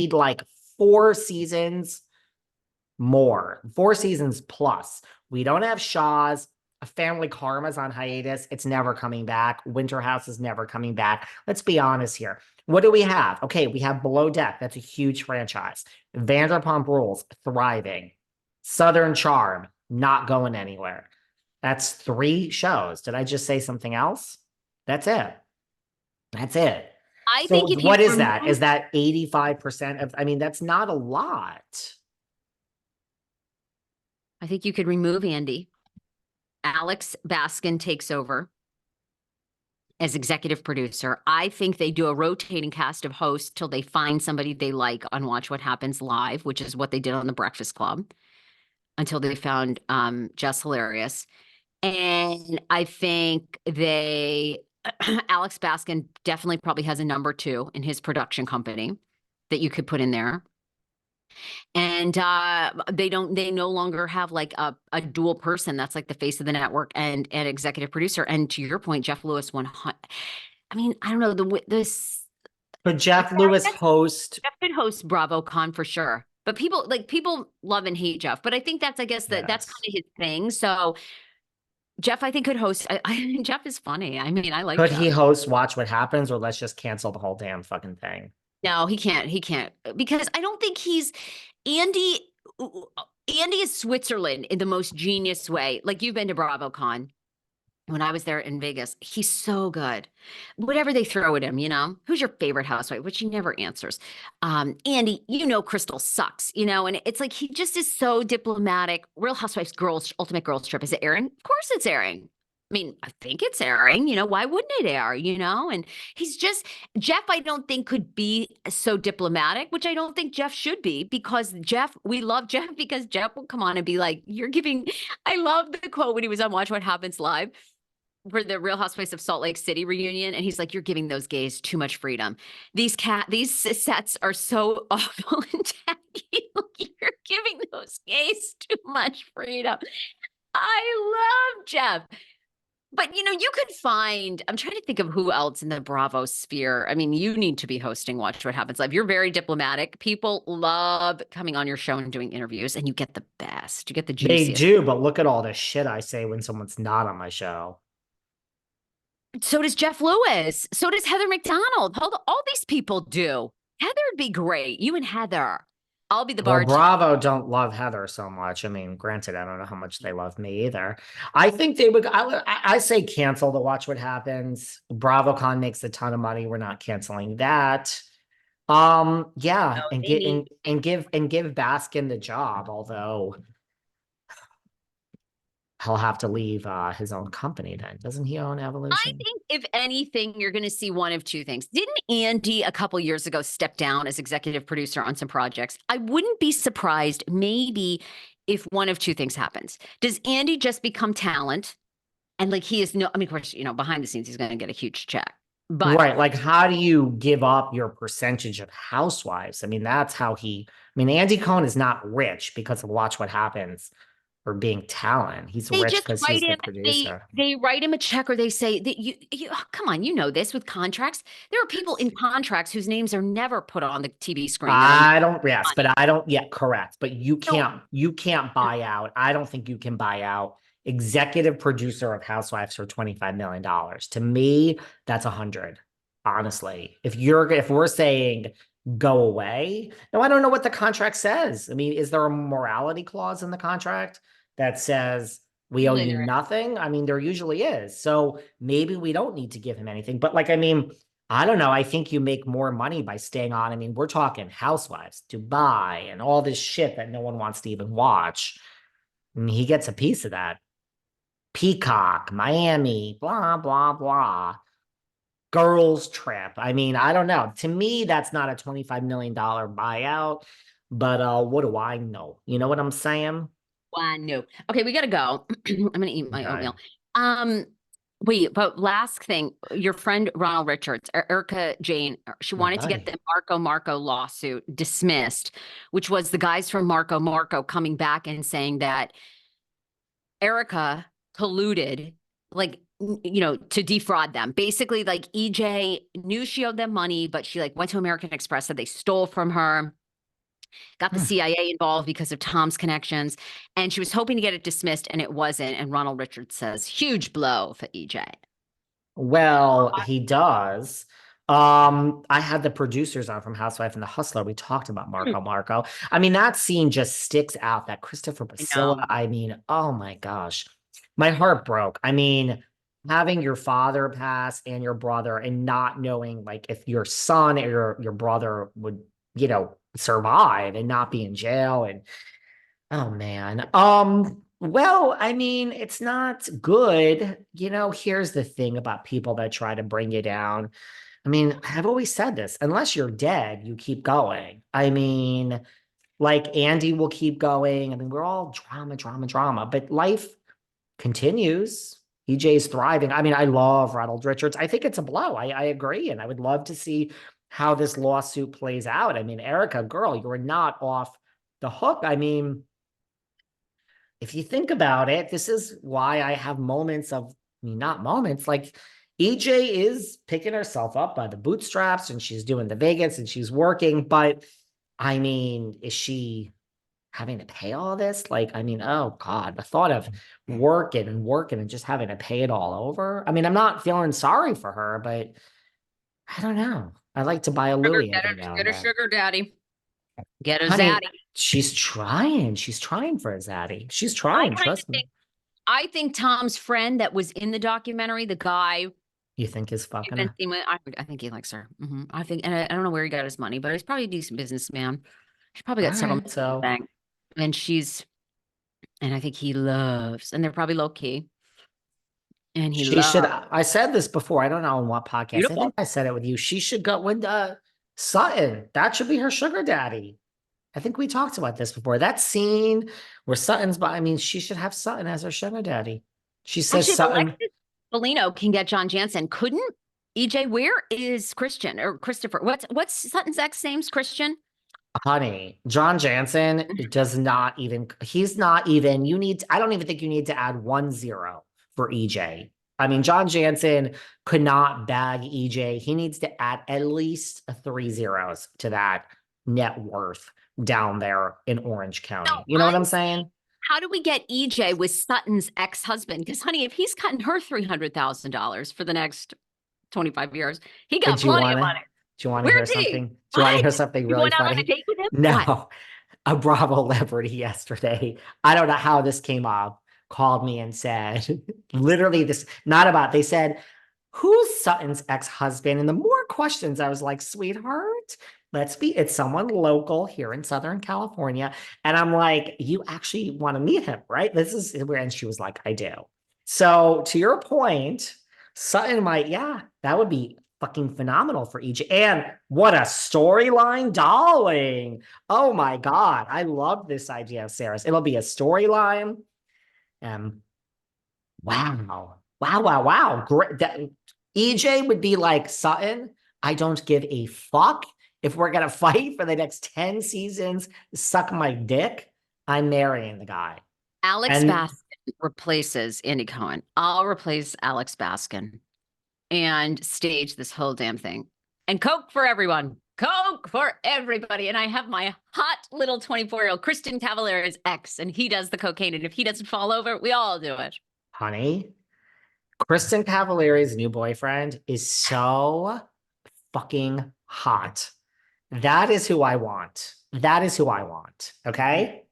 need like 4 seasons more, 4 seasons plus. We don't have Shaw's. A Family Karma's on hiatus. It's never coming back. Winter House is never coming back. Let's be honest here. What do we have? Okay, we have Below Deck. That's a huge franchise. Vanderpump Rules, thriving. Southern Charm, not going anywhere. That's 3 shows. Did I just say something else? That's it. That's it. I So think if what is that? Is that 85% of, I mean, that's not a lot. I think you could remove Andy. Alex Baskin takes over as executive producer. I think they do a rotating cast of hosts till they find somebody they like on Watch What Happens Live, which is what they did on The Breakfast Club, until they found Jess Hilarious. And I think Alex Baskin definitely probably has a number 2 in his production company that you could put in there. And they no longer have like a dual person that's like the face of the network and an executive producer. And to your point, Jeff Lewis 100. I mean, I don't know this. But Jeff Lewis host. Jeff could host BravoCon for sure. But people love and hate Jeff. But I think that's that's kind of his thing. So Jeff, I think, could host. Jeff is funny. I mean, I like. Could Jeff. he host Watch What Happens, or let's just cancel the whole damn fucking thing? No, he can't. He can't, because I don't think Andy is Switzerland in the most genius way. Like, you've been to BravoCon. When I was there in Vegas, he's so good. Whatever they throw at him, who's your favorite housewife, which he never answers. Andy, Crystal sucks, and it's like, he just is so diplomatic. Real Housewives Ultimate Girls Trip. Is it airing? Of course it's airing. I mean, I think it's airing, why wouldn't it air, and he's just, Jeff, I don't think could be so diplomatic, which I don't think Jeff should be, because we love Jeff because Jeff will come on and be like, I love the quote when he was on Watch What Happens Live for the Real Housewives of Salt Lake City reunion. And he's like, you're giving those gays too much freedom. These sets are so awful and tacky. You're giving those gays too much freedom. I love Jeff. But, you could find, I'm trying to think of who else in the Bravo sphere. I mean, you need to be hosting Watch What Happens Live. You're very diplomatic. People love coming on your show and doing interviews, and you get the best. You get the juiciest. They do, but look at all the shit I say when someone's not on my show. So does Jeff Lewis. So does Heather McDonald. All these people do. Heather would be great. You and Heather. I'll be the bartender. Well, Bravo don't love Heather so much. I mean, granted, I don't know how much they love me either. I think they would. I say cancel to Watch What Happens. BravoCon makes a ton of money. We're not canceling that. Yeah, no, and give Baskin the job. Although he'll have to leave his own company then. Doesn't he own Evolution? I think, if anything, you're going to see one of two things. Didn't Andy a couple years ago step down as executive producer on some projects? I wouldn't be surprised maybe if one of two things happens. Does Andy just become talent? And like, he is of course, behind the scenes, he's going to get a huge check. But right. Like, how do you give up your percentage of Housewives? I mean, that's how Andy Cohen is not rich because of Watch What Happens. For being talent. He's rich because he's the producer. They write him a check, or they say that you come on, this with contracts. There are people in contracts whose names are never put on the TV screen. Correct. But you can't buy out. I don't think you can buy out executive producer of Housewives for $25 million. To me, that's 100. Honestly, if we're saying go away. Now, I don't know what the contract says. I mean, is there a morality clause in the contract that says we owe you nothing? I mean, there usually is. So maybe we don't need to give him anything. But I don't know. I think you make more money by staying on. I mean, we're talking Housewives, Dubai, and all this shit that no one wants to even watch. I mean, he gets a piece of that. Peacock, Miami, blah, blah, blah. Girls Trip. I mean, I don't know. To me, that's not a $25 million buyout, but what do I know? You know what I'm saying? I know. Okay, we got to go. I'm going to eat my oatmeal. Wait, but last thing, your friend Ronald Richards, Erika Jayne, she wanted to get the Marco lawsuit dismissed, which was the guys from Marco coming back and saying that Erika colluded, like, to defraud them. Basically, like EJ knew she owed them money, but she like went to American Express, said they stole from her, got the CIA involved because of Tom's connections, and she was hoping to get it dismissed, and it wasn't. And Ronald Richards says, huge blow for EJ. Well, he does. I had the producers on from Housewife and the Hustler. We talked about Marco. I mean, that scene just sticks out. That Christopher Basila. I mean, oh my gosh, my heart broke. I mean, having your father pass and your brother, and not knowing like if your son or your brother would, survive and not be in jail. And oh man. Well, I mean, it's not good. Here's the thing about people that try to bring you down. I mean, I've always said this, unless you're dead, you keep going. I mean, like Andy will keep going. I mean, we're all drama, but life continues. EJ's thriving. I mean, I love Ronald Richards. I think it's a blow. I agree. And I would love to see how this lawsuit plays out. I mean, Erika, girl, you're not off the hook. I mean, if you think about it, this is why I have moments of, not moments, like EJ is picking herself up by the bootstraps and she's doing the Vegas and she's working. But I mean, is she having to pay all this? Like, I mean, oh God, the thought of working and just having to pay it all over. I mean, I'm not feeling sorry for her, but I don't know. I like to buy a Louis every now and Get a then. sugar daddy. Get a Honey, zaddy. she's trying. She's trying for a zaddy. She's trying, trust me. I think Tom's friend that was in the documentary, the guy You think is fucking her? I think he likes her. I think, and I don't know where he got his money, but he's probably a decent businessman. He's probably got several Right, so bank. And I think he loves, and they're probably low key. And he she should. loves. I said this before. I don't know on what podcast. I Beautiful. think I said it with you. She should go with Sutton. That should be her sugar daddy. I think we talked about this before. That scene where Sutton's, but I mean, she should have Sutton as her sugar daddy. She says Actually, Sutton. Alexis Bellino can get John Jansen. Couldn't EJ? Where is Christian or Christopher? What's Sutton's ex name's Christian? Honey, John Jansen does not even, he's not even, I don't even think you need to add 1-0 for EJ. I mean, John Jansen could not bag EJ. He needs to add at least 3 zeros to that net worth down there in Orange County. No, you know what I'm saying? How do we get EJ with Sutton's ex-husband? Because, honey, if he's cutting her $300,000 for the next 25 years, he got plenty of money. Do you want to hear something? Do you want to hear something really funny? On a date with him? No, what? A Bravo celebrity yesterday. I don't know how this came up. Called me and said, literally this, not about, they said, who's Sutton's ex-husband? And the more questions, I was like, sweetheart, it's someone local here in Southern California. And I'm like, you actually want to meet him, right? This is where, and she was like, I do. So to your point, Sutton might, that would be fucking phenomenal for EJ. And what a storyline, darling. Oh my God. I love this idea of Sarah's. It'll be a storyline. Wow. Great. EJ would be like, Sutton, I don't give a fuck if we're going to fight for the next 10 seasons, suck my dick. I'm marrying the guy. Alex Baskin replaces Andy Cohen. I'll replace Alex Baskin and stage this whole damn thing. And Coke for everyone. Coke for everybody. And I have my hot little 24-year-old Kristen Cavallari's ex, and he does the cocaine. And if he doesn't fall over, we all do it. Honey, Kristen Cavallari's new boyfriend is so fucking hot. That is who I want. Okay?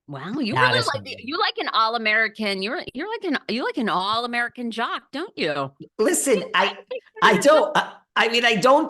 Wow, you really like an all-American. You like an all-American jock, don't you? Listen, I don't. I mean, I don't